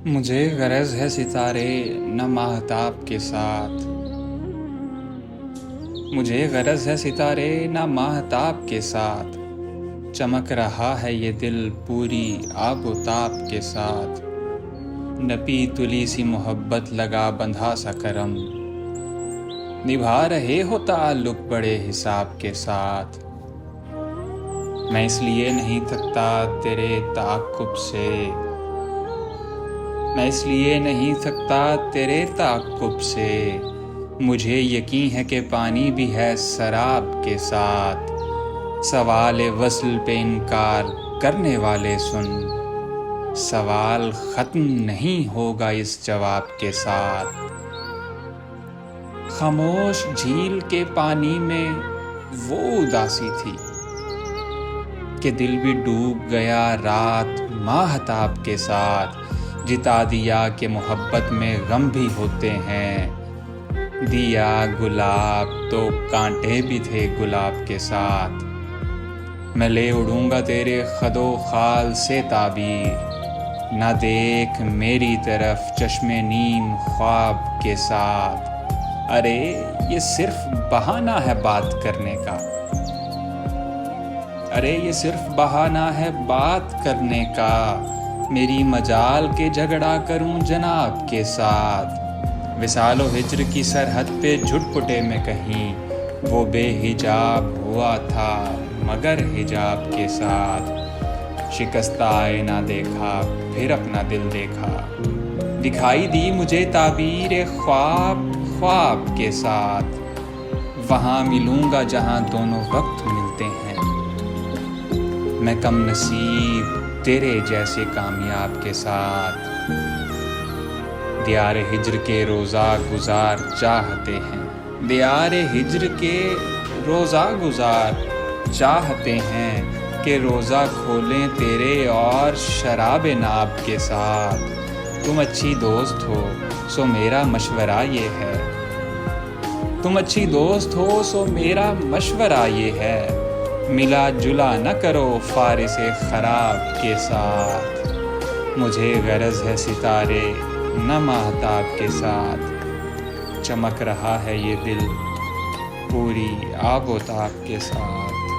مجھے غرض ہے ستارے نہ ماہتاب کے ساتھ، مجھے غرض ہے ستارے نہ ماہتاب کے ساتھ، چمک رہا ہے یہ دل پوری آب و تاب کے ساتھ، نپی تلی سی محبت لگا بندھا سا کرم، نبھا رہے ہو تعلق بڑے حساب کے ساتھ، میں اس لیے نہیں تھکتا تیرے تعاقب سے، میں اس لیے نہیں تھکتا تیرے تعاقب سے، مجھے یقین ہے کہ پانی بھی ہے سراب کے ساتھ، سوال وصل پہ انکار کرنے والے سن، سوال ختم نہیں ہوگا اس جواب کے ساتھ، خاموش جھیل کے پانی میں وہ اداسی تھی کہ دل بھی ڈوب گیا رات ماہتاب کے ساتھ، جتا دیا کہ محبت میں غم بھی ہوتے ہیں، دیا گلاب تو کانٹے بھی تھے گلاب کے ساتھ، میں لے اڑوں گا تیرے خد و خال سے تعبیر، نہ دیکھ میری طرف چشم نیم خواب کے ساتھ، ارے یہ صرف بہانہ ہے بات کرنے کا، ارے یہ صرف بہانہ ہے بات کرنے کا، میری مجال کے جھگڑا کروں جناب کے ساتھ، وصال و ہجر کی سرحد پہ جھٹ پٹے میں کہیں، وہ بے حجاب ہوا تھا مگر حجاب کے ساتھ، شکستہ آئینہ دیکھا پھر اپنا دل دیکھا، دکھائی دی مجھے تعبیر خواب خواب کے ساتھ، وہاں ملوں گا جہاں دونوں وقت ملتے ہیں، میں کم نصیب تیرے جیسے کامیاب کے ساتھ، دیار ہجر کے روزہ گزار چاہتے ہیں، دیار ہجر کے روزہ گزار چاہتے ہیں، کہ روزہ کھولیں تیرے اور شراب ناب کے ساتھ، تم اچھی دوست ہو سو میرا مشورہ یہ ہے، تم اچھی دوست ہو سو میرا مشورہ یہ ہے، ملا جلا نہ کرو فارس خراب کے ساتھ، مجھے غرض ہے ستارے نہ ماہتاب کے ساتھ، چمک رہا ہے یہ دل پوری آب و تاب کے ساتھ۔